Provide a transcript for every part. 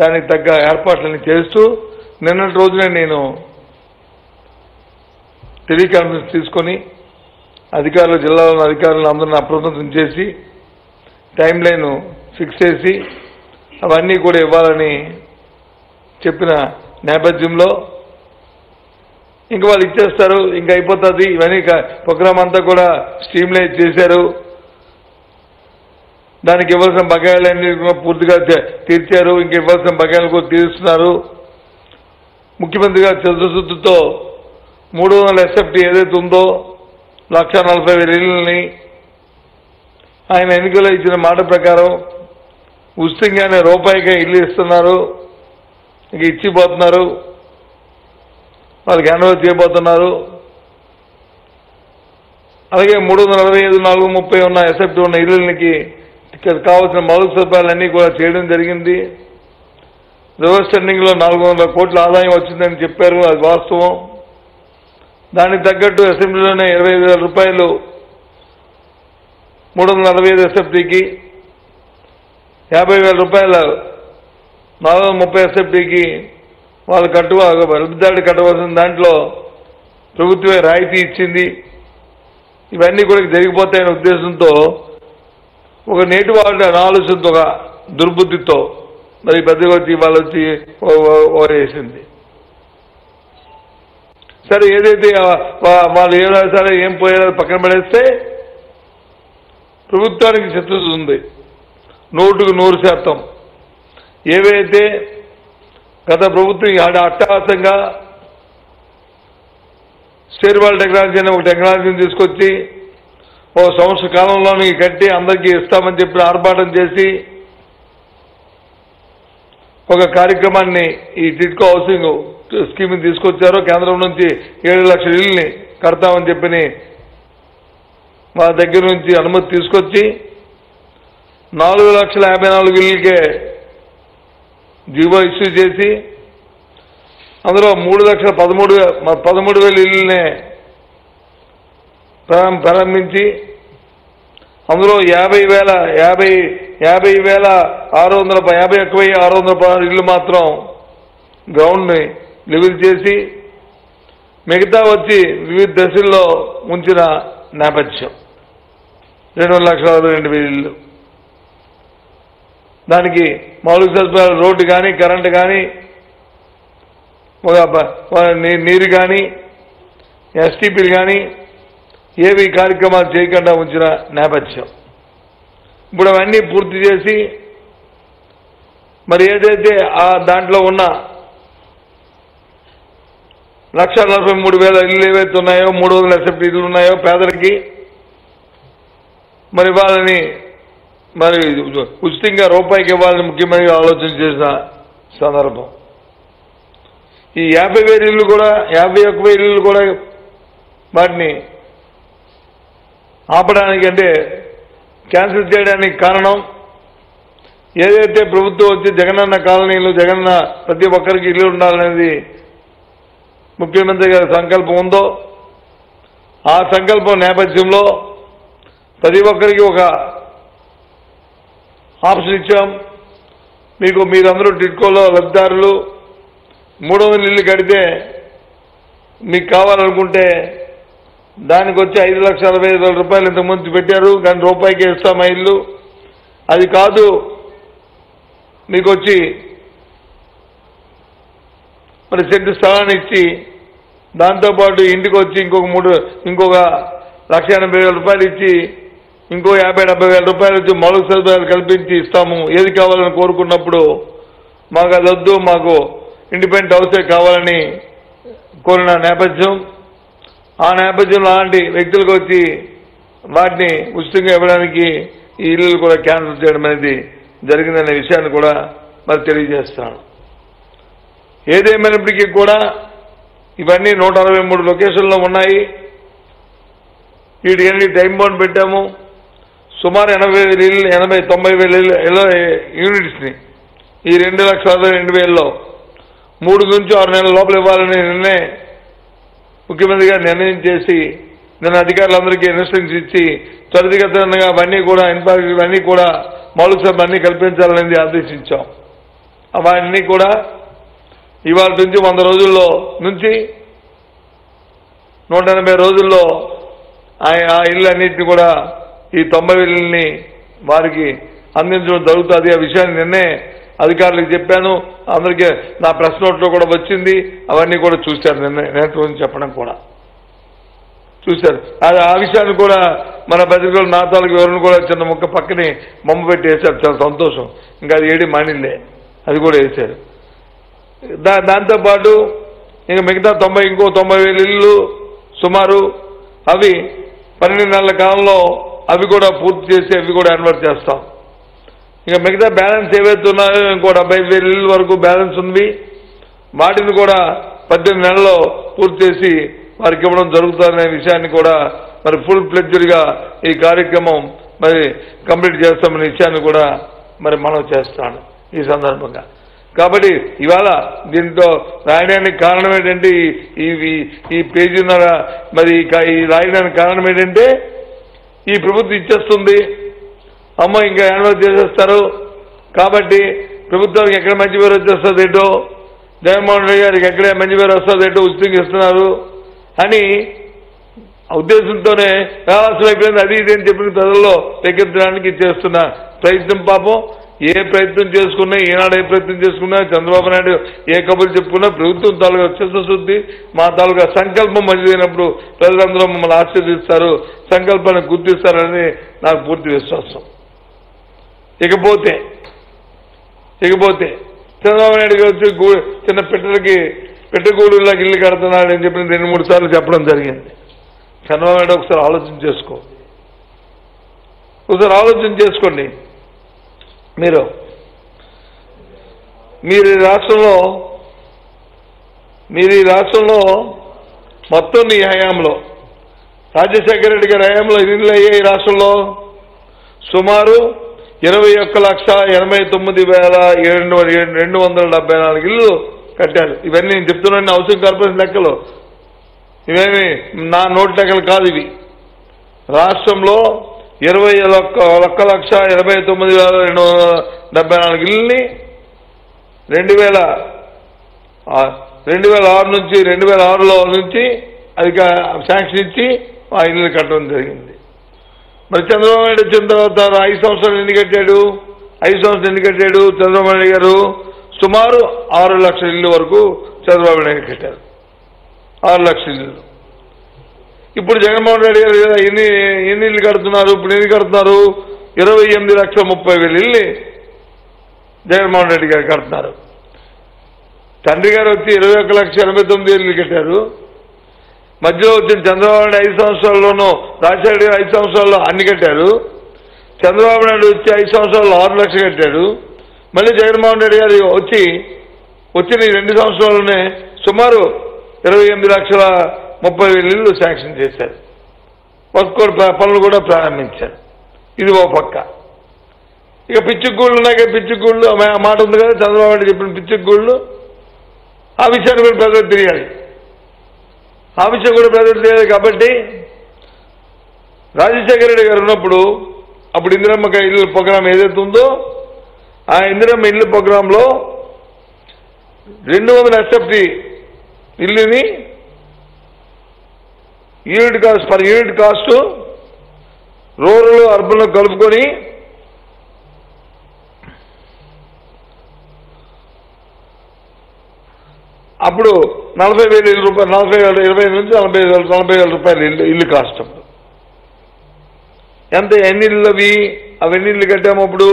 దానికి తగ్గ ఏర్పాట్లని చేస్తూ నిన్నటి రోజునే నేను టెలికాన్ఫరెన్స్ తీసుకొని అధికారులు జిల్లాలోని అధికారులను అందరిని అప్రమత్తం చేసి టైం లైన్ ఫిక్స్ చేసి అవన్నీ కూడా ఇవ్వాలని చెప్పిన నేపథ్యంలో ఇంకా వాళ్ళు ఇచ్చేస్తారు, ఇంకా అయిపోతుంది. ఇవన్నీ ప్రోగ్రామ్ అంతా కూడా స్ట్రీమ్లైన్ చేశారు. దానికి ఇవ్వాల్సిన బకాయిలన్నీ పూర్తిగా తీర్చారు. ఇంక ఇవ్వాల్సిన బకాయిలు కూడా తీరుస్తున్నారు. ముఖ్యమంత్రి గారు చిత్తశుద్ధితో 300 SFT ఏదైతే ఉందో 1,40,000 ఇళ్లని ఆయన ఎన్నికల్లో ఇచ్చిన మాట ప్రకారం ఉచితంగానే రూపాయికే ఇల్లు ఇస్తున్నారు. ఇంక ఇచ్చిపోతున్నారు, వాళ్ళకి హ్యాండ్ ఓవర్ చేయబోతున్నారు. అలాగే 345, 430 ఉన్న SFT ఉన్న ఇళ్ళకి కావాల్సిన మౌలిక సదుపాయాలన్నీ కూడా చేయడం జరిగింది. రివర్స్ టెండరింగ్లో 400 కోట్ల ఆదాయం వచ్చిందని చెప్పారు, అది వాస్తవం. దానికి తగ్గట్టు అసెంబ్లీలోనే 25,000 రూపాయలు 345 SFTకి, 50,000 రూపాయల 430 SFTకి వాళ్ళు లబ్ధిదారుడు కట్టవలసిన దాంట్లో ప్రభుత్వమే రాయితీ ఇచ్చింది. ఇవన్నీ కూడా జరిగిపోతాయనే ఉద్దేశంతో ఒక నేటి వాళ్ళ ఆలోచనతో ఒక దుర్బుద్ధితో మరి పెద్దగా వచ్చి వాళ్ళు వచ్చి వేసింది. సరే, ఏదైతే వాళ్ళు ఏమైనా సరే ఏం పోయారో పక్కన పడేస్తే ప్రభుత్వానికి చిత్తశుద్ధి ఉంది 100% ఏవైతే గత ప్రభుత్వం అట్టహాసంగా స్టేర్వాల్ టెక్నాలజీ అనే ఒక టెక్నాలజీని తీసుకొచ్చి ఓ సంవత్సర కాలంలోని కట్టి అందరికీ ఇస్తామని చెప్పి ఆర్భాటం చేసి ఒక కార్యక్రమాన్ని ఈ టిడ్కో హౌసింగ్ స్కీమ్ని తీసుకొచ్చారు. కేంద్రం నుంచి 7 లక్షల ఇళ్ళని కడతామని చెప్పి మా దగ్గర నుంచి అనుమతి తీసుకొచ్చి 4,54,000 ఇళ్ళకే జీవో ఇష్యూ చేసి అందులో 3,13,000 ఇళ్ళనే ప్రారంభించి అందులో 51,616 ఇళ్ళు మాత్రం గ్రౌండ్ని లెవెల్ చేసి మిగతా వచ్చి వివిధ దశల్లో ఉంచిన నేపథ్యం 2,62,000 ఇళ్ళు. దానికి మౌలిక సదుపాయాలు రోడ్డు కానీ, కరెంటు కానీ, నీరు కానీ, STPలు కానీ ఏవి కార్యక్రమాలు చేయకుండా ఉంచిన నేపథ్యం. ఇప్పుడు అవన్నీ పూర్తి చేసి మరి ఏదైతే ఆ దాంట్లో ఉన్న 1,43,000 ఇళ్ళు ఏవైతే ఉన్నాయో 300 SFT ఇళ్ళు ఉన్నాయో పేదలకి మరి వాళ్ళని మరి ఉచితంగా రూపాయికి ఇవ్వాలని ముఖ్యమంత్రి ఆలోచన చేసిన సందర్భం. ఈ 50,000 ఇళ్ళు కూడా 51,000 ఇళ్ళు కూడా వాటిని ఆపడానికి అంటే క్యాన్సిల్ చేయడానికి కారణం ఏదైతే ప్రభుత్వం వచ్చి జగనన్న కాలనీలు జగనన్న ప్రతి ఒక్కరికి ఇల్లు ఉండాలనేది ముఖ్యమంత్రి గారి సంకల్పం ఉందో ఆ సంకల్పం నేపథ్యంలో ప్రతి ఒక్కరికి ఒక ఆప్షన్ ఇచ్చాం. మీరందరూ టిడ్కోలో లబ్ధిదారులు 300 ఇళ్ళు కడితే మీకు కావాలనుకుంటే దానికి వచ్చి 5,60,000 రూపాయలు ఇంతకుముందు పెట్టారు, కానీ రూపాయికే ఇస్తామా ఇల్లు. అది కాదు, మీకు వచ్చి మరి సెంటు స్థలాన్ని ఇచ్చి దాంతోపాటు ఇంటికి వచ్చి ఇంకొక 1,80,000 రూపాయలు ఇచ్చి ఇంకో 50,000-70,000 రూపాయలు వచ్చి మౌలిక సదుపాయాలు కల్పించి ఇస్తాము. ఏది కావాలని కోరుకున్నప్పుడు మాకు అది వద్దు, మాకు ఇండిపెండెంట్ హౌసే కావాలని కోరిన నేపథ్యం. ఆ నేపథ్యంలో అలాంటి వ్యక్తులకు వచ్చి వాటిని ఉచితంగా ఇవ్వడానికి ఈ ఇళ్ళు కూడా క్యాన్సిల్ చేయడం అనేది జరిగిందనే విషయాన్ని కూడా మరి తెలియజేస్తాను. ఏదేమైనప్పటికీ కూడా ఇవన్నీ 163 లొకేషన్లో ఉన్నాయి. వీటికి టైం బౌండ్ పెట్టాము. సుమారు 90,000 యూనిట్స్ని ఈ 2,62,000లో 3 నుంచి 6 నెలల లోపల ఇవ్వాలని నిన్నే ముఖ్యమంత్రి గారు నిర్ణయం చేసి నిన్న అధికారులందరికీ ఇన్స్ట్రక్షన్స్ ఇచ్చి త్వరితగతిన అవన్నీ కూడా మౌలిక సదుపాయాలు అన్నీ కల్పించాలనేది ఆదేశించాం. అవన్నీ కూడా ఇవాళ నుంచి 100 రోజుల్లో నుంచి 180 రోజుల్లో ఆ ఇళ్ళు అన్నింటినీ కూడా ఈ 90,000 ఇళ్ళని వారికి అందించడం జరుగుతుంది. ఆ విషయాన్ని నిన్నే అధికారులకు చెప్పాను. అందరికీ నా ప్రెస్ నోట్లో కూడా వచ్చింది. అవన్నీ కూడా చూశారు. నిన్న చెప్పడం కూడా చూశారు. ఆ విషయాన్ని కూడా మన పత్రికలు నా తాలూకు వివరణ కూడా చిన్న ముక్క పక్కని బొమ్మ పెట్టి వేశారు. చాలా సంతోషం. ఇంకా అది ఏడి మానిల్లే, అది కూడా వేశారు. దాంతోపాటు ఇంకా మిగతా 90,000 ఇళ్ళు సుమారు అవి 12 నెలల కాలంలో అవి కూడా పూర్తి చేసి అవి కూడా కన్వర్ట్ చేస్తాం. ఇంకా మిగతా బ్యాలెన్స్ ఏవైతే ఉన్నాయో ఇంకో 70,000 ఇళ్ళ వరకు బ్యాలెన్స్ ఉంది. వాటిని కూడా 18 నెలల్లో పూర్తి చేసి వారికి ఇవ్వడం జరుగుతుందనే విషయాన్ని కూడా మరి ఫుల్ ఫ్లెడ్జ్డ్గా ఈ కార్యక్రమం మరి కంప్లీట్ చేస్తామనే విషయాన్ని కూడా మరి మనం చేస్తాను ఈ సందర్భంగా. కాబట్టి ఇవాళ దీంతో రాయడానికి కారణం ఏంటంటే ఈ పేజీన్నర మరి ఈ రాయడానికి కారణం ఏంటంటే ఈ ప్రభుత్వం ఇచ్చేస్తుంది, అమ్మ ఇంకా యాన్యువల్ చేసేస్తారు. కాబట్టి ప్రభుత్వానికి ఎక్కడ మంచి పేరు వచ్చేస్తుంది ఏంటో, జగన్మోహన్ రెడ్డి గారికి ఎక్కడే మంచి పేరు వస్తుంది ఏంటో ఉచితంగా ఇస్తున్నారు అని ఉద్దేశంతోనే వ్యవస్థ అయిపోయింది. అది ఇది అని చెప్పిన ప్రజల్లో లెక్కించడానికి చేస్తున్న ప్రయత్నం. పాపం ఏ ప్రయత్నం చేసుకున్నా, ఈనాడు ఏ ప్రయత్నం చేసుకున్నా, చంద్రబాబు నాయుడు ఏ కబుర్లు చెప్పుకున్నా ప్రభుత్వం తాలూకా చిత్తశుద్ధి, మా తాలూకా సంకల్పం మంచిదైనప్పుడు ప్రజలందరూ మమ్మల్ని ఆశీర్దిస్తారు, సంకల్పాన్ని గుర్తిస్తారని నాకు పూర్తి విశ్వాసం. ఇకపోతే చంద్రబాబు నాయుడు గారు వచ్చి చిన్న పెట్టగూడులాగా ఇల్లు కడుతున్నాడని చెప్పి 2-3 సార్లు చెప్పడం జరిగింది. చంద్రబాబు నాయుడు ఒకసారి ఆలోచన చేసుకోండి. మీరు ఈ రాష్ట్రంలో మొత్తం నీ హయాంలో రాజశేఖర రెడ్డి గారి హయాంలో ఇల్లు అయ్యాయి. ఈ రాష్ట్రంలో సుమారు 21,89,274 ఇళ్ళు కట్టారు. ఇవన్నీ నేను చెప్తున్నాను హౌసింగ్ కార్పొరేషన్ లెక్కలు, ఇవేమి నా నోటి లెక్కలు కాదు. ఇవి రాష్ట్రంలో 21,89,274 ఇళ్ళని 2006 నుంచి 2006లో నుంచి అది శాంక్షన్ ఇచ్చి ఆ ఇల్లు కట్టడం జరిగింది. మరి చంద్రబాబు నాయుడు వచ్చిన తర్వాత 5 సంవత్సరాలు ఎన్ని కట్టాడు? 5 సంవత్సరాలు ఎన్ని కట్టాడు చంద్రబాబు నాయుడు గారు? సుమారు 6 లక్షల ఇళ్ళు వరకు చంద్రబాబు నాయుడు కట్టారు. 6 లక్షల ఇళ్ళు. ఇప్పుడు జగన్మోహన్ రెడ్డి గారు ఎన్ని ఇళ్ళు కడుతున్నారు? ఇప్పుడు ఎన్ని కడుతున్నారు? 28,30,000 ఇల్లు జగన్మోహన్ రెడ్డి గారు కడుతున్నారు. తండ్రి గారు వచ్చి 21,89,000 ఇళ్ళు కట్టారు. మధ్యలో వచ్చిన చంద్రబాబు నాయుడు 5 సంవత్సరాల్లోనూ, రాజశేఖర రెడ్డి 5 సంవత్సరాల్లో అన్ని కట్టారు. చంద్రబాబు నాయుడు వచ్చి 5 సంవత్సరాల్లో 6 లక్షలు కట్టాడు. మళ్ళీ జగన్మోహన్ రెడ్డి గారు వచ్చిన 2 సంవత్సరాల్లోనే సుమారు 28,30,000 ఇళ్ళు శాంక్షన్ చేశారు. పనులు కూడా ప్రారంభించారు. ఇది ఓ పక్క. ఇక పిచ్చిగూళ్ళు ఉన్నాయి కదా, పిచ్చిగూళ్ళు మాట ఉంది కదా చంద్రబాబు నాయుడు చెప్పిన పిచ్చిగూళ్ళు. ఆ విషయాన్ని కూడా ప్రజలకు తెలియాలి. కాబట్టి రాజశేఖర రెడ్డి గారు ఉన్నప్పుడు అప్పుడు ఇందిరమ్మ ఇల్లు ప్రోగ్రాం ఏదైతే ఉందో ఆ ఇందిరమ్మ ఇల్లు ప్రోగ్రాంలో 200 SFT ఇల్లుని యూనిట్ కాస్ట్ రూరల్ అర్బన్ కలుపుకొని అప్పుడు 40,000 రూపాయలు, 20,000 నుంచి 40,000 రూపాయలు ఇల్లు కాస్ట్. ఎంత ఎన్ని ఇళ్ళు అవన్నీ ఇల్లు కట్టాము అప్పుడు?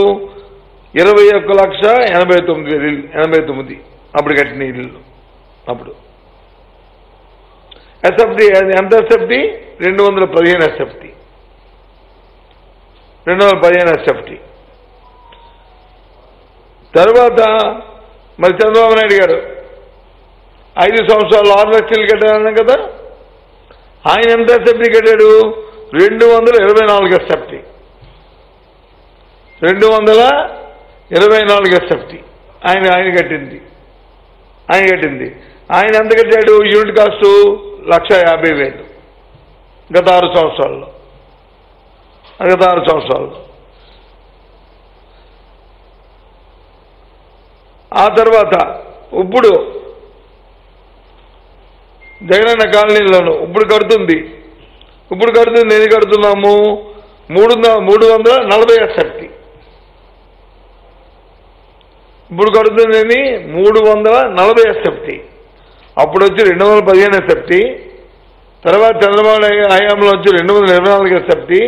21,89,000 అప్పుడు కట్టిన ఇల్లు. అప్పుడు SFT ఎంత? SFT 215 SFT. 215 SFT. తర్వాత మరి చంద్రబాబు నాయుడు గారు 5 సంవత్సరాలు 6 లక్షలు కట్టారన్నాం కదా. ఆయన ఎంత SFT కట్టాడు? 224 SFT. 224 SFT ఆయన కట్టింది. ఆయన ఎంత కట్టాడు? యూనిట్ కాస్ట్ 1,50,000 గత 6 సంవత్సరాల్లో. ఆ తర్వాత ఇప్పుడు జగనన్న కాలనీలోను ఇప్పుడు కడుతుంది ఎన్ని కడుతున్నాము 340 ఎస్ఎఫ్టీ ఇప్పుడు కడుతుందని 340 ఎస్ఎఫ్టీ అప్పుడు వచ్చి 215 ఎస్ఎఫ్టీ తర్వాత చంద్రబాబు హయాంలో వచ్చి 224 ఎస్ఎఫ్టీ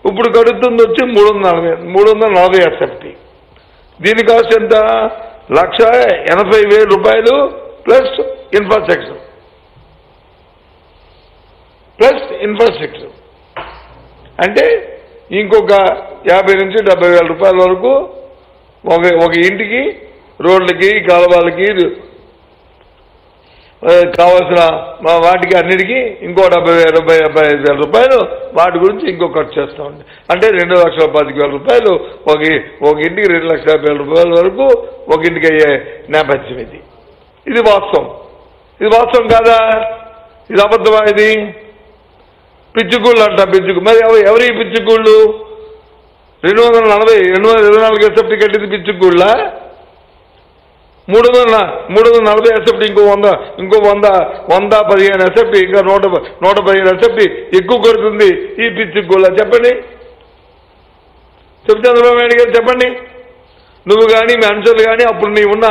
ఇప్పుడు కడుతుంది వచ్చి 340 ఎస్ఎఫ్టీ దీని కాస్ట్ ఎంత 1,80,000 రూపాయలు ప్లస్ ఇన్ఫ్రాస్ట్రక్చర్ అంటే ఇంకొక 50 నుంచి 70,000 రూపాయల వరకు ఒక ఇంటికి రోడ్లకి కాలువలకి కావాల్సిన వాటికి అన్నిటికీ ఇంకో 70,000 రూపాయలు వాటి గురించి ఇంకో ఖర్చు చేస్తూ ఉంది అంటే 2,25,000 రూపాయలు ఒక ఇంటికి 2,50,000 రూపాయల వరకు ఒక ఇంటికి అయ్యే నేపథ్యం ఇది వాస్తవం కాదా ఇది అబద్ధమా ఇది పిచ్చుకూళ్ళు అంట మరి ఎవరి పిచ్చుకూళ్ళు 224 ఎస్ఎఫ్టీ కట్టింది పిచ్చుకూళ్ళ 340 ఎస్ఎఫ్టీ ఇంకో 115 ఎస్ఎఫ్టీ ఇంకా 115 ఎస్ఎఫ్టీ ఎక్కువ కొడుతుంది ఈ పిచ్చుకూళ్ళ చెప్పండి చంద్రబాబు నాయుడు గారు చెప్పండి నువ్వు కానీ మీ అనుచరులు కానీ అప్పుడు నీ ఉన్న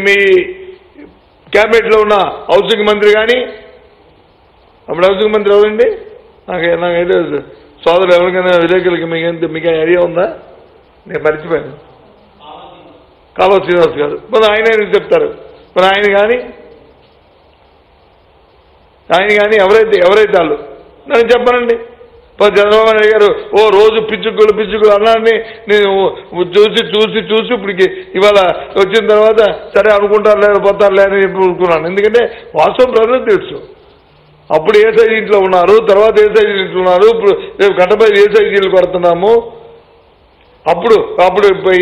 మీ క్యాబినెట్లో ఉన్న హౌసింగ్ మంత్రి కానీ అప్పుడు హౌసింగ్ మంత్రి ఎవరండి నాకైతే సోదరులు ఎవరికైనా విలేకరులకి మీకు ఐడియా ఉందా నేను మర్చిపోయాను కాలువ శ్రీనివాస్ గారు మన ఆయన చెప్తారు మన ఆయన కానీ ఎవరైతే వాళ్ళు నేను చెప్పానండి చంద్రబాబు నాయుడు గారు రోజు పిచ్చుకులు అన్నాన్ని నేను చూసి ఇప్పటికి ఇవాళ వచ్చిన తర్వాత సరే అనుకుంటారు లేదు పోతారు లేదని చెప్పి అనుకున్నాను ఎందుకంటే వాస్తవం ప్రజలకు తెలుసు అప్పుడు ఏ సైజు ఇంట్లో ఉన్నారు తర్వాత ఏ సైజు ఇంట్లో ఉన్నారు ఇప్పుడు రేపు కట్టపై ఏ సైజులు కొడుతున్నాము అప్పుడు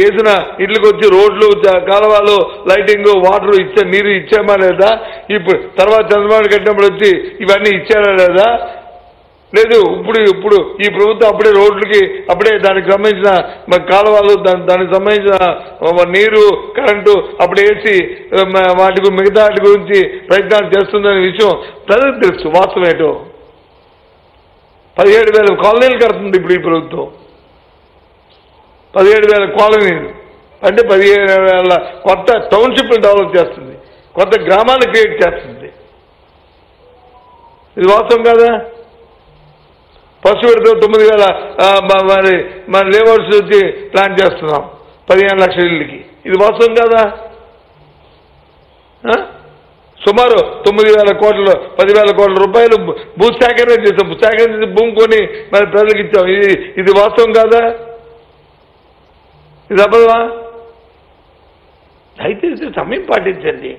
వేసిన ఇళ్ళకి వచ్చి రోడ్లు కాలువలు లైటింగ్ వాటర్ నీరు ఇచ్చామా లేదా ఇప్పుడు తర్వాత చంద్రబాబు కట్టినప్పుడు వచ్చి ఇవన్నీ ఇచ్చారా లేదా లేదు ఇప్పుడు ఈ ప్రభుత్వం అప్పుడే రోడ్లకి అప్పుడే దానికి సంబంధించిన కాలువలు దానికి సంబంధించిన నీరు కరెంటు అప్పుడు వేసి మిగతా వాటి గురించి ప్రయత్నాలు చేస్తుందనే విషయం ప్రజలకు తెలుసు వాస్తవం ఏంటో 17,000 కాలనీలు కడుతుంది ఇప్పుడు ఈ ప్రభుత్వం 17,000 కాలనీలు అంటే 17,000 కొత్త టౌన్షిప్లు డెవలప్ చేస్తుంది కొత్త గ్రామాలు క్రియేట్ చేస్తుంది ఇది వాస్తవం కాదా ఫస్ట్ విడత 9,000 మన లేబర్స్ వచ్చి ప్లాన్ చేస్తున్నాం 15 లక్షల ఇళ్ళకి ఇది వాస్తవం కాదా సుమారు 9,000 కోట్లు 10,000 కోట్ల రూపాయలు భూసేకరణ చేసాం సేకరణ చేసి భూమి కొని మరి ప్రజలకు ఇచ్చాం ఇది వాస్తవం కాదా ఇది అబద్ధమా అయితే సమయం పాటించండి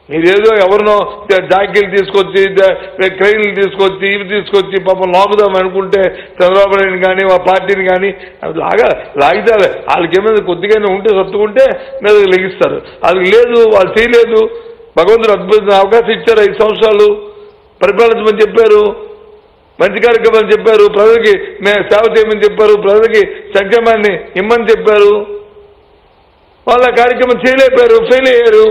మీరేదో ఎవరినో జాకీలు తీసుకొచ్చి క్రెయిన్లు తీసుకొచ్చి ఇవి తీసుకొచ్చి పాపం లాగుదాం అనుకుంటే చంద్రబాబు నాయుడు కానీ ఆ పార్టీని కానీ లాగితే వాళ్ళకి ఏమైనా కొద్దిగానే ఉంటే సత్తుకుంటే మీద లెగిస్తారు వాళ్ళకి లేదు వాళ్ళు చేయలేదు భగవంతుడు అద్భుతమైన అవకాశం ఇచ్చారు 5 సంవత్సరాలు పరిపాలించమని చెప్పారు మంచి కార్యక్రమాలు చెప్పారు ప్రజలకి సేవ చేయమని చెప్పారు ప్రజలకి సంక్షేమాన్ని ఇమ్మని చెప్పారు వాళ్ళ కార్యక్రమం చేయలేపారు ఫెయిల్ అయ్యారు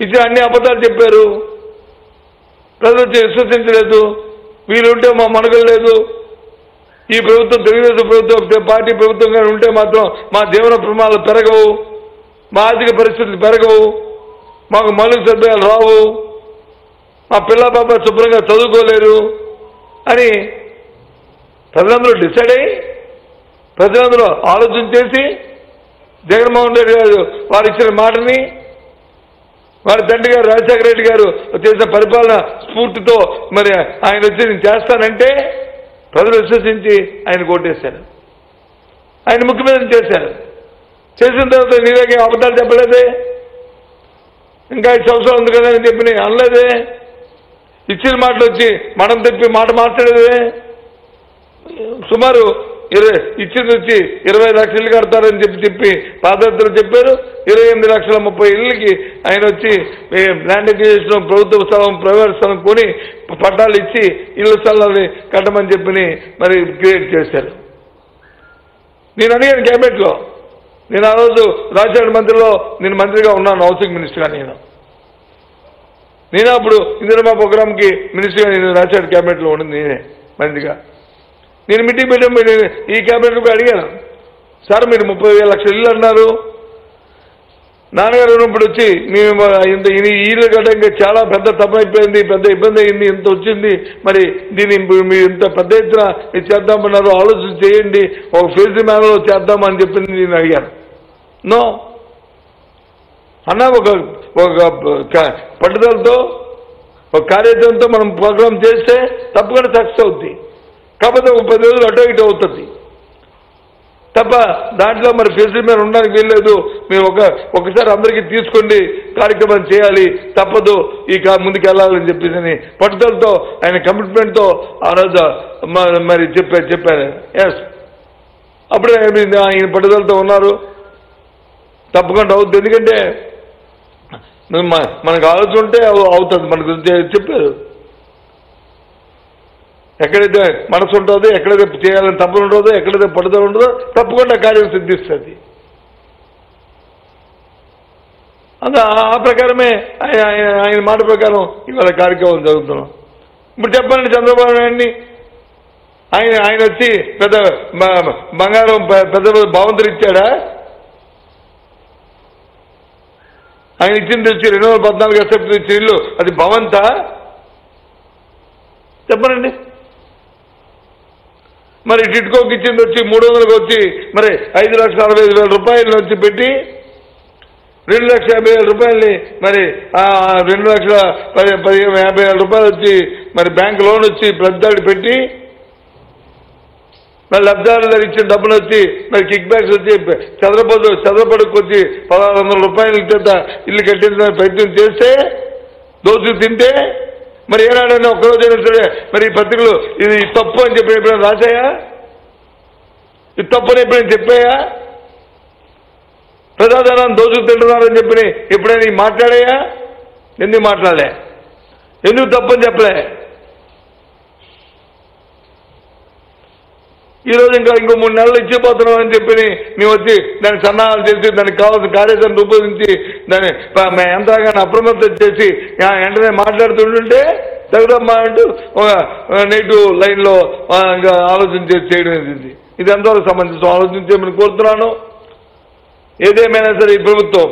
ఇచ్చిన అన్ని అబద్ధాలు చెప్పారు ప్రజలు విశ్వసించలేదు వీలుంటే మా మనుగలు లేదు ఈ ప్రభుత్వం తెలుగుదేశం ప్రభుత్వం పార్టీ ప్రభుత్వంగా ఉంటే మాత్రం మా జీవన ప్రమాణాలు పెరగవు మా ఆర్థిక పరిస్థితులు పెరగవు మాకు మౌలిక సదుపాయాలు రావు మా పిల్ల పాప శుభ్రంగా చదువుకోలేరు అని ప్రజలందరూ డిసైడ్ అయ్యి ప్రజలందరూ ఆలోచన చేసి జగన్మోహన్ రెడ్డి గారు వారు ఇచ్చిన మాటని వారి తండ్రి గారు రాజశేఖర రెడ్డి గారు చేసిన పరిపాలన స్ఫూర్తితో మరి ఆయన వచ్చి నేను చేస్తానంటే ప్రజలు విశ్వసించి ఆయన కోటేశారు ఆయన ముఖ్యమంత్రి చేశారు చేసిన తర్వాత నీవేగే అబద్ధాలు చెప్పలేదే ఇంకా 5 సంవత్సరాలు ఉంది కదా అని చెప్పి అనలేదే ఇచ్చిన మాటలు వచ్చి మనం తెప్పి మాట మాట్లాడేదే సుమారు ఇచ్చింది వచ్చి 20 లక్షల ఇల్లు కడతారని చెప్పి పాదయాత్రలు చెప్పారు 28,30,30 ఇళ్ళకి ఆయన వచ్చి ల్యాండ్ అక్విజిషన్ ప్రభుత్వ స్థలం ప్రైవేట్ స్థలం కొని పట్టాలు ఇచ్చి ఇళ్ళ స్థలాన్ని కట్టమని చెప్పి మరి క్రియేట్ చేశారు నేను అడిగాను క్యాబినెట్లో నేను ఆ రోజు రాజశేఖర మంత్రిలో నేను మంత్రిగా ఉన్నాను, హౌసింగ్ మినిస్టర్గా. నేను అప్పుడు ఇందిరమ్మ ప్రోగ్రామ్కి మినిస్టర్గా నేను రాజశేఖర క్యాబినెట్లో ఉండింది, నేనే మంత్రిగా. నేను మీటింగ్ పెట్టినప్పుడు ఈ క్యాబినెట్కి అడిగాను, సార్ మీరు 30,000 లక్షల ఇల్లు అన్నారు, నాన్నగారు ఉన్నప్పుడు వచ్చి మేము ఇంత ఇల్లు కట్టడానికి చాలా పెద్ద తప్పైపోయింది, పెద్ద ఇబ్బంది అయింది, ఇంత వచ్చింది, మరి దీన్ని మీరు ఇంత పెద్ద ఎత్తున చేద్దామన్నారు, ఆలోచన చేయండి, ఒక ఫేజ్ మేనలో చేద్దామని చెప్పింది నేను అడిగాను. నో అన్నా, ఒక పట్టుదలతో ఒక కార్యక్రమంతో మనం ప్రోగ్రాం చేస్తే తప్పకుండా సక్సెస్ అవుద్ది. కాకపోతే ఒక 10 రోజులు అటో ఇటో అవుతుంది తప్ప దాంట్లో మరి ఫెసిలిటీ మీద ఉండడానికి వీల్లేదు. మీరు ఒకసారి అందరికీ తీసుకోండి, కార్యక్రమం చేయాలి, తప్పదు, ఈ ముందుకు వెళ్ళాలని చెప్పేసి పట్టుదలతో ఆయన కమిట్మెంట్తో ఆ రోజు మరి చెప్పారు. ఎస్, అప్పుడే ఆయన పట్టుదలతో ఉన్నారు, తప్పకుండా అవుతుంది. ఎందుకంటే మనకు ఆలోచన ఉంటే అవుతుంది, మనకు చెప్పారు. ఎక్కడైతే మనసు ఉంటుందో, ఎక్కడైతే చేయాలని తప్పని ఉంటుందో, ఎక్కడైతే పట్టుదల ఉంటుందో తప్పకుండా కార్యం సిద్ధిస్తుంది. ఆ ప్రకారమే ఆయన మాట ప్రకారం ఇవాళ కార్యక్రమం జరుగుతున్నాం. ఇప్పుడు చెప్పండి, చంద్రబాబు నాయుడిని ఆయన వచ్చి పెద్ద బంగారం పెద్ద భవంతులు ఇచ్చాడా? ఆయన ఇచ్చింది వచ్చి 2014 అసెప్ట్ ఇచ్చిన ఇల్లు, అది భవంతా? చెప్పనండి. మరి టిట్కోకి ఇచ్చింది వచ్చి 300కి వచ్చి మరి 5,65,000 రూపాయలు వచ్చి పెట్టి 2,50,000 రూపాయలని మరి 2,50,000 రూపాయలు వచ్చి మరి బ్యాంక్ లోన్ వచ్చి పెద్దవాడి పెట్టి మరి లబ్ధిదారులు ఇచ్చిన డబ్బులు వచ్చి మరి కిక్ బ్యాక్స్ వచ్చి చదరపడుకు వచ్చి 1,600 రూపాయల చేత ఇల్లు కట్టించడానికి ప్రయత్నం చేస్తే, దోచుకు తింటే, మరి ఏనాడైనా ఒక్కరోజైనా సరే మరి ఈ పత్రికలు ఇది తప్పు అని చెప్పి ఎప్పుడైనా రాశాయా? ఇది తప్పు అని ఎప్పుడైనా చెప్పాయా? ప్రజాధనాన్ని దోచుకు తింటున్నారని చెప్పి ఎప్పుడైనా మాట్లాడాయా? ఎందుకు మాట్లాడలే? ఎందుకు తప్పని చెప్పలే? ఈరోజు ఇంకో 3 నెలలు ఇచ్చిపోతున్నాం అని చెప్పి మేము వచ్చి దానికి సన్నాహాలు చేసి దానికి కావాల్సిన కార్యాచరణ రూపొందించి దాన్ని యంత్రాంగాన్ని అప్రమత్తం చేసి వెంటనే మాట్లాడుతుంటే తగుదమ్మా అంటూ ఒక నెగిటివ్ లైన్లో ఇంకా ఆలోచన చేసి చేయడం ఇది ఎంతవరకు సంబంధించిన ఆలోచన చేయమని కోరుతున్నాను. ఏదేమైనా సరే ఈ ప్రభుత్వం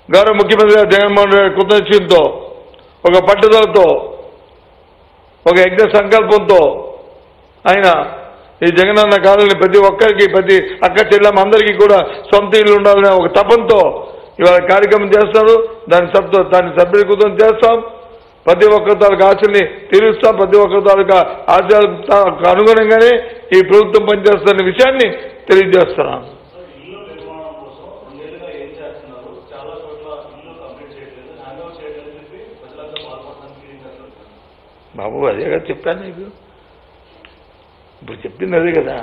గౌరవ ముఖ్యమంత్రి గారు జగన్మోహన్ రెడ్డి కృతజ్ఞతతో, ఒక పట్టుదలతో, ఒక యజ్ఞ సంకల్పంతో ఆయన ఈ జగనన్న కాలనీ ప్రతి ఒక్కరికి, ప్రతి అక్క చెల్లెమ్మ అందరికీ కూడా సొంత ఇల్లు ఉండాలనే ఒక తపంతో ఇవాళ కార్యక్రమం చేస్తారు. దాన్ని సఫలీకృతం చేస్తాం. ప్రతి ఒక్కరి తాలూకా ఆశల్ని తీరుస్తాం. ప్రతి ఒక్కరి తాలూకా ఆశయాలకు అనుగుణంగానే ఈ ప్రభుత్వం పనిచేస్తున్న విషయాన్ని తెలియజేస్తున్నాను. బాబు అదేగా చెప్పాను నీకు, ఇప్పుడు చెప్పింది అదే కదా.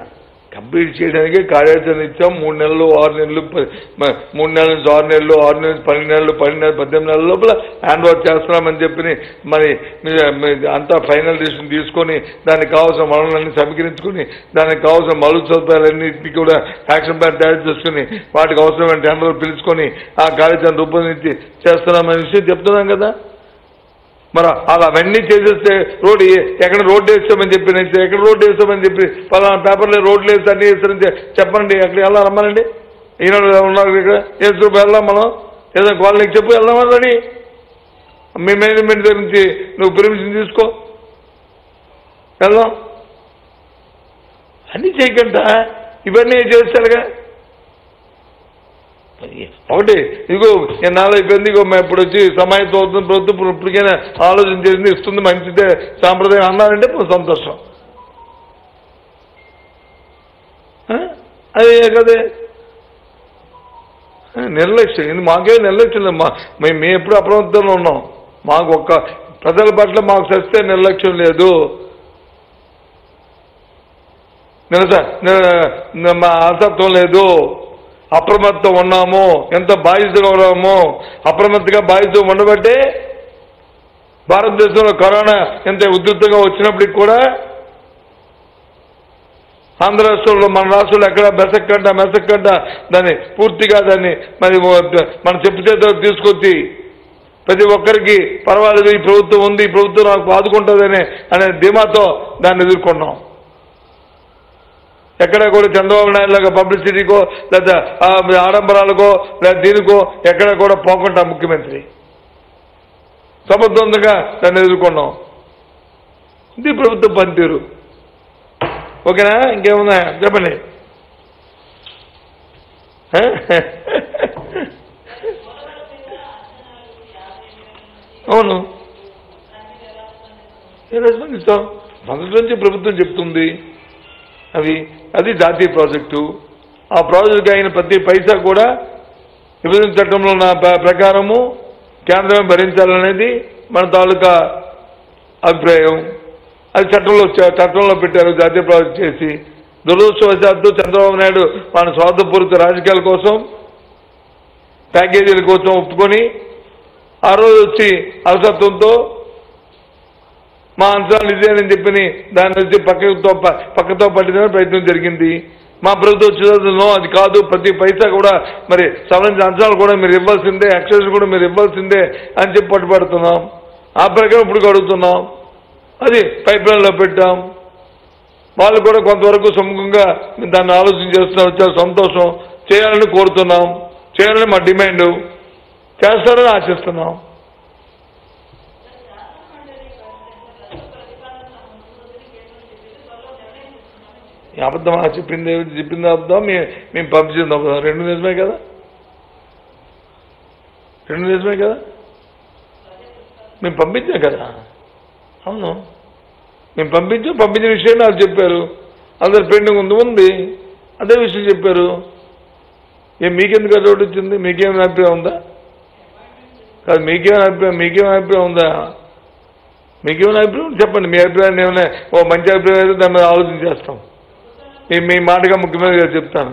కంప్లీట్ చేయడానికే కార్యాచరణ ఇచ్చాం. 3 నెలలు 6 నెలలు 3 నెలల నుంచి 6 నెలలు 6 నెలలు 12 నెలలు 18 నెలల లోపల హ్యాండ్ ఓవర్ చేస్తున్నామని చెప్పి మరి అంతా ఫైనల్ డిసిషన్ తీసుకొని దానికి కావాల్సిన వనరులన్నీ సమీకరించుకుని దానికి కావాల్సిన మౌలిక సదుపాయాలన్నింటినీ కూడా యాక్షన్ ప్లాన్ తయారు చేసుకుని వాటికి అవసరమైన టెండర్లు పిలుచుకొని ఆ కార్యాచరణ రూపొందించి చేస్తున్నామనే విషయం చెప్తున్నాం కదా. మరి అలా అవన్నీ చేసేస్తే ఎక్కడ రోడ్డు వేస్తామని చెప్పి ఎక్కడ రోడ్డు వేస్తామని చెప్పి పలానా పేపర్లో రోడ్లు వేస్తే అన్నీ వేస్తారని చెప్పండి. ఎక్కడ ఎలా రమ్మనండి? ఈనాడు ఉన్నారు ఇక్కడ వేస్తూ వెళ్దాం. మనం ఏదో వాళ్ళకి చెప్పు వెళ్దామని రెడీ. మీ మేనేజ్మెంట్ దగ్గర నుంచి నువ్వు పర్మిషన్ తీసుకో, వెళ్దాం. అన్నీ చేయకుండా ఇవన్నీ చేస్తారుగా. ఒకటి ఇదిగో నాలో అయిపోయింది, ఇగో మేము ఇప్పుడు వచ్చి సమాయత్తం అవుతుంది ప్రభుత్వం, ఇప్పటికైనా ఆలోచన చేసింది ఇస్తుంది, మంచిదే సాంప్రదాయం అన్నారంటే సంతోషం. అదే కదే నిర్లక్ష్యం. ఇది మాకేం నిర్లక్ష్యం లేదు. మేము ఎప్పుడు అప్రమత్తంలో ఉన్నాం. మాకు ఒక్క ప్రజల పట్ల మాకు సస్తే నిర్లక్ష్యం లేదు. మా అసత్వం లేదు. అప్రమత్తం ఉన్నాము. ఎంత బాధితుగా ఉన్నామో అప్రమత్తంగా బాధితూ ఉండబట్టే భారతదేశంలో కరోనా ఎంత ఉధృతంగా వచ్చినప్పటికి కూడా ఆంధ్ర రాష్ట్రంలో మన రాష్ట్రంలో ఎక్కడ మెసక్కంట దాన్ని పూర్తిగా దాన్ని మరి మన చెప్పు చేత తీసుకొచ్చి ప్రతి ఒక్కరికి పర్వాలేదు, ఈ ప్రభుత్వం ఉంది, ఈ ప్రభుత్వం నాకు ఆదుకుంటుందనే అనే ధీమాతో దాన్ని ఎదుర్కొన్నాం. ఎక్కడ కూడా చంద్రబాబు నాయుడు లాగా పబ్లిసిటీకో లేదా ఆడంబరాలకో లేదా దీనికో ఎక్కడ కూడా పోకుండా ముఖ్యమంత్రి సమర్థవంతంగా దాన్ని ఎదుర్కొన్నాం. ఇది ప్రభుత్వ పనితీరు. ఓకేనా? ఇంకేముందా చెప్పండి. అవును, ఏ రెస్పాన్సిస్తాం? మొదటి నుంచి ప్రభుత్వం చెప్తుంది అది జాతీయ ప్రాజెక్టు. ఆ ప్రాజెక్టుకి అయిన ప్రతి పైసా కూడా విభజన చట్టంలో ఉన్న ప్రకారము కేంద్రమే భరించాలనేది మన తాలూకా అభిప్రాయం. అది చట్టంలో పెట్టారు జాతీయ ప్రాజెక్టు చేసి. దురదృష్టవశాత్తు చంద్రబాబు నాయుడు మన స్వార్థపూరిత రాజకీయాల కోసం ప్యాకేజీల కోసం ఒప్పుకొని ఆ రోజు వచ్చి అలసత్వంతో మా అంశాలు ఇదేనని చెప్పి దాన్ని వచ్చి పక్కతో పట్టించడానికి ప్రయత్నం జరిగింది. మా ప్రభుత్వం వచ్చేదో అది కాదు, ప్రతి పైసా కూడా మరి సంబంధించిన అంశాలు కూడా మీరు ఇవ్వాల్సిందే, ఎక్సైజ్ కూడా మీరు ఇవ్వాల్సిందే అని చెప్పి పట్టుబడుతున్నాం. ఆ ప్రకారం ఇప్పుడు అడుగుతున్నాం. అది పైప్ లైన్లో పెట్టాం. వాళ్ళు కూడా కొంతవరకు సుముఖంగా దాన్ని ఆలోచన చేస్తున్నారు. చాలా సంతోషం. చేయాలని కోరుతున్నాం, చేయాలని మా డిమాండ్. చేస్తారని ఆశిస్తున్నాం. అబద్ధమా? చెప్పింది అబద్ధం, మేము పంపించింది అబద్ధం. రెండు నిజమే కదా? మేము పంపించాం కదా. అవును, మేము పంపించిన విషయం నాకు చెప్పారు. అందరు పెండింగ్ ఉంది, అదే విషయం చెప్పారు. మీకెందుకు అదొకటి వచ్చింది? మీకేమైనా అభిప్రాయం ఉందా? కాదు, మీకేమైనా అభిప్రాయం ఉందా? మీకేమైనా అభిప్రాయం చెప్పండి. మీ అభిప్రాయాన్ని ఏమైనా మంచి అభిప్రాయం అయితే దాని మీద ఆలోచన చేస్తాం. మీ మాటగా ముఖ్యమంత్రి గారు చెప్తాను.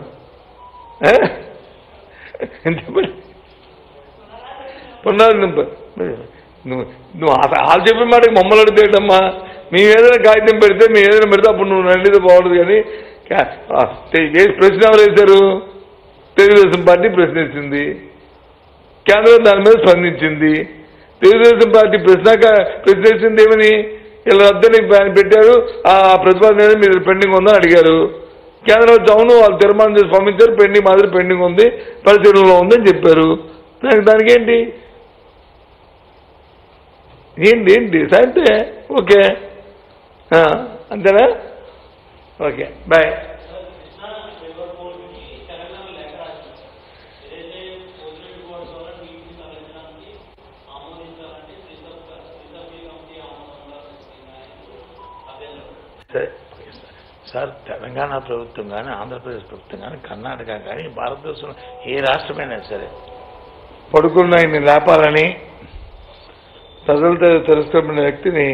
చెప్పండి. నువ్వు వాళ్ళు చెప్పిన మాటకి మమ్మల్ని అడిగేటమ్మా. మేము ఏదైనా కాగితం పెడితే అప్పుడు నువ్వు రండితో బాగుంటుంది. కానీ ప్రశ్న ఎవరు వేశారు? తెలుగుదేశం పార్టీ ప్రశ్నించింది, కేంద్రం దాని మీద స్పందించింది. తెలుగుదేశం పార్టీ ప్రశ్నించింది ఏమని? ఇలా రద్దని పెట్టారు, ఆ ప్రతిపాదన మీరు పెండింగ్ ఉందని అడిగారు. కేంద్రం వచ్చి అవును వాళ్ళు తీర్మానం చేసి పంపించారు, పెండింగ్ ఉంది, పరిశీలనలో ఉందని చెప్పారు. దానికి ఏంటి అంటే ఓకే అంతేనా? Okay, bye. సార్, తెలంగాణ ప్రభుత్వం కానీ ఆంధ్రప్రదేశ్ ప్రభుత్వం కానీ కర్ణాటక కానీ భారతదేశంలో ఏ రాష్ట్రమైనా సరే పడుకున్న ఇన్ని లేపాలని ప్రజలతో తెలుసుకున్న వ్యక్తిని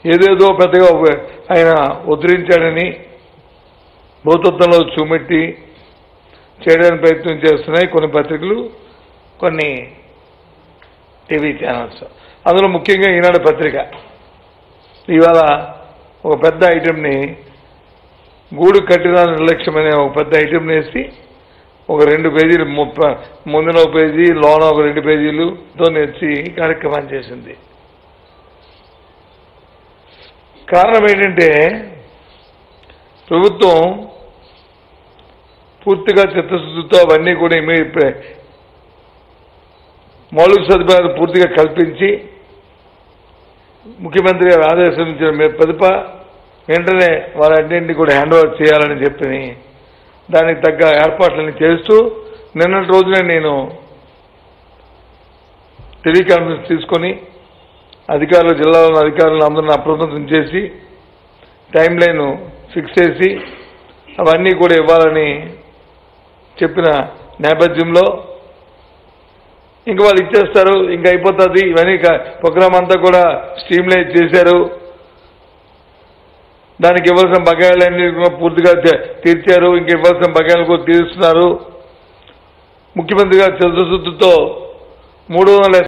ఏదేదో పెద్దగా ఆయన ఉద్ధరించాడని భూతత్వంలో చూమెట్టి చేయడానికి ప్రయత్నం చేస్తున్నాయి కొన్ని పత్రికలు, కొన్ని టీవీ ఛానల్స్. అందులో ముఖ్యంగా ఈనాడు పత్రిక ఇవాళ ఒక పెద్ద ఐటెంని, గూడు కట్టిన నిర్లక్ష్యం అనే ఒక పెద్ద ఐటెంని వేసి ఒక 2 పేజీలు, ముందున ఒక పేజీ, లోన ఒక 2 పేజీలుతో నేర్చి కార్యక్రమాన్ని చేసింది. కారణం ఏంటంటే ప్రభుత్వం పూర్తిగా చిత్తశుద్ధితో అవన్నీ కూడా మౌలిక సదుపాయాలు పూర్తిగా కల్పించి ముఖ్యమంత్రి గారు ఆదేశించిన వెంటనే వారన్నింటినీ కూడా హ్యాండ్ ఓవర్ చేయాలని చెప్పి దానికి తగ్గ ఏర్పాట్లని చేస్తూ నిన్నటి రోజునే నేను టెలికాన్ఫరెన్స్ తీసుకొని జిల్లాలోని అధికారులను అందరిని అప్రమత్తం చేసి టైం లైన్ ఫిక్స్ చేసి అవన్నీ కూడా ఇవ్వాలని చెప్పిన నేపథ్యంలో ఇంకా వాళ్ళు ఇచ్చేస్తారు, ఇంకా అయిపోతుంది. ఇవన్నీ ప్రోగ్రామ్ అంతా కూడా స్ట్రీమ్లైన్ చేశారు. దానికి ఇవ్వాల్సిన బకాయిలన్నీ పూర్తిగా తీర్చారు. ఇంక ఇవ్వాల్సిన బకాయిలు కూడా తీరుస్తున్నారు. ముఖ్యమంత్రి గారు చిత్తశుద్ధితో 300